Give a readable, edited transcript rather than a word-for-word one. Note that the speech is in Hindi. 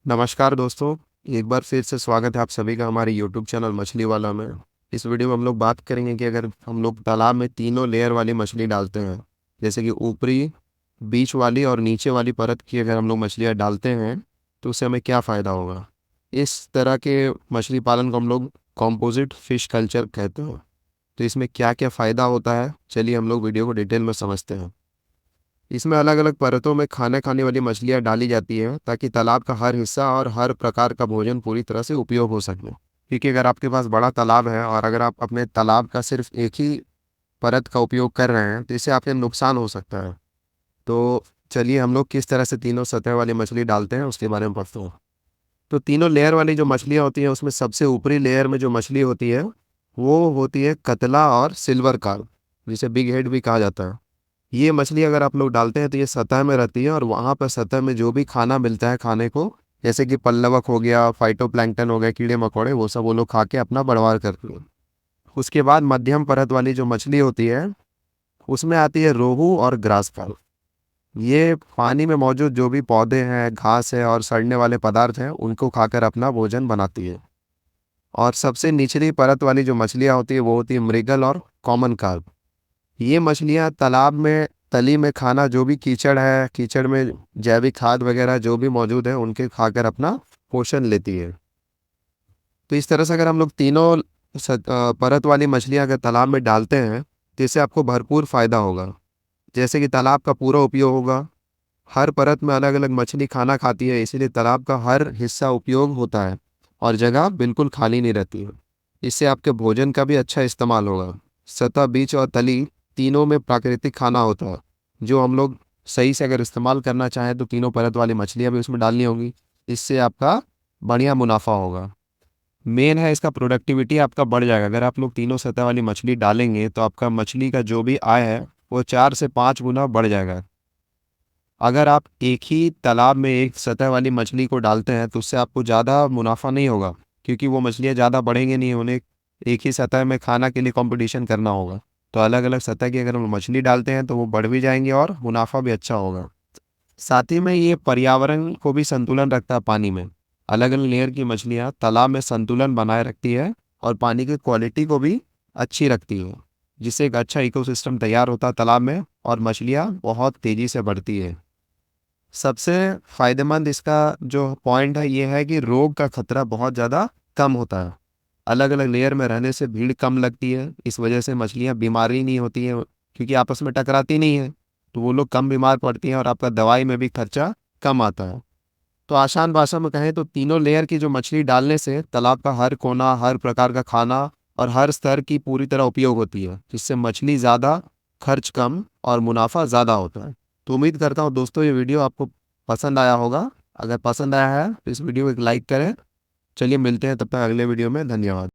नमस्कार दोस्तों। एक बार फिर से स्वागत है आप सभी का हमारे यूट्यूब चैनल मछली वाला में। इस वीडियो में हम लोग बात करेंगे कि अगर हम लोग तालाब में तीनों लेयर वाली मछली डालते हैं, जैसे कि ऊपरी, बीच वाली और नीचे वाली परत की अगर हम लोग मछलियाँ डालते हैं तो उससे हमें क्या फ़ायदा होगा। इस तरह के मछली पालन को हम लोग कॉम्पोजिट फिश कल्चर कहते हैं। तो इसमें क्या क्या फ़ायदा होता है, चलिए हम लोग वीडियो को डिटेल में समझते हैं। इसमें अलग अलग परतों में खाना खाने वाली मछलियाँ डाली जाती हैं ताकि तालाब का हर हिस्सा और हर प्रकार का भोजन पूरी तरह से उपयोग हो सके। क्योंकि अगर आपके पास बड़ा तालाब है और अगर आप अपने तालाब का सिर्फ एक ही परत का उपयोग कर रहे हैं तो इससे आपके नुकसान हो सकता है। तो चलिए हम लोग किस तरह से तीनों सतह वाली मछली डालते हैं उसके बारे में पढ़ते हैं। तो तीनों लेयर वाली जो मछलियाँ होती हैं उसमें सबसे ऊपरी लेयर में जो मछली होती है वो होती है कतला और सिल्वर कार्प, जिसे बिग हेड भी कहा जाता है। ये मछली अगर आप लोग डालते हैं तो ये सतह में रहती है और वहाँ पर सतह में जो भी खाना मिलता है खाने को, जैसे कि पल्लवक हो गया, फाइटोप्लैंक्टन हो गया, कीड़े मकोड़े, वो सब वो लोग खा के अपना बढ़वार करती है। उसके बाद मध्यम परत वाली जो मछली होती है उसमें आती है रोहू और ग्रास कार्प। ये पानी में मौजूद जो भी पौधे हैं, घास है और सड़ने वाले पदार्थ हैं उनको खाकर अपना भोजन बनाती है। और सबसे निचली परत वाली जो मछलियाँ होती है वो होती है मृगल और कॉमन कार्प। ये मछलियाँ तालाब में तली में खाना जो भी कीचड़ है, कीचड़ में जैविक खाद वगैरह जो भी मौजूद है उनके खाकर अपना पोषण लेती है। तो इस तरह से अगर हम लोग तीनों परत वाली मछलियाँ अगर तालाब में डालते हैं तो इससे आपको भरपूर फायदा होगा। जैसे कि तालाब का पूरा उपयोग होगा, हर परत में अलग अलग मछली खाना खाती है, इसीलिए तालाब का हर हिस्सा उपयोग होता है और जगह बिल्कुल खाली नहीं रहती है। इससे आपके भोजन का भी अच्छा इस्तेमाल होगा। सतह, बीच और तली तीनों में प्राकृतिक खाना होता है जो हम लोग सही से अगर इस्तेमाल करना चाहें तो तीनों परत वाली मछलियाँ भी उसमें डालनी होगी। इससे आपका बढ़िया मुनाफा होगा। मेन है इसका प्रोडक्टिविटी आपका बढ़ जाएगा। अगर आप लोग तीनों सतह वाली मछली डालेंगे तो आपका मछली का जो भी आय है वो 4 से 5 गुना बढ़ जाएगा। अगर आप एक ही तालाब में एक सतह वाली मछली को डालते हैं तो उससे आपको ज़्यादा मुनाफा नहीं होगा, क्योंकि वो मछलियाँ ज़्यादा बढ़ेंगी नहीं, उन्हें एक ही सतह में खाना के लिए कंपटीशन करना होगा। तो अलग अलग सतह की अगर हम मछली डालते हैं तो वो बढ़ भी जाएंगे और मुनाफा भी अच्छा होगा। साथ ही में ये पर्यावरण को भी संतुलन रखता है पानी में। अलग अलग लेयर की मछलियाँ तालाब में संतुलन बनाए रखती है और पानी की क्वालिटी को भी अच्छी रखती है, जिससे एक अच्छा इकोसिस्टम तैयार होता है तालाब में और मछलियाँ बहुत तेज़ी से बढ़ती है। सबसे फायदेमंद इसका जो पॉइंट है ये है कि रोग का खतरा बहुत ज़्यादा कम होता है। अलग अलग लेयर में रहने से भीड़ कम लगती है, इस वजह से मछलियाँ बीमारी नहीं होती हैं, क्योंकि आपस में टकराती नहीं है तो वो लोग कम बीमार पड़ती हैं और आपका दवाई में भी खर्चा कम आता है। तो आसान भाषा में कहें तो तीनों लेयर की जो मछली डालने से तालाब का हर कोना, हर प्रकार का खाना और हर स्तर की पूरी तरह उपयोग होती है, जिससे मछली ज़्यादा, खर्च कम और मुनाफा ज़्यादा होता है। तो उम्मीद करता हूँ दोस्तों ये वीडियो आपको पसंद आया होगा। अगर पसंद आया है तो इस वीडियो को एक लाइक करें। चलिए मिलते हैं तब तक अगले वीडियो में। धन्यवाद।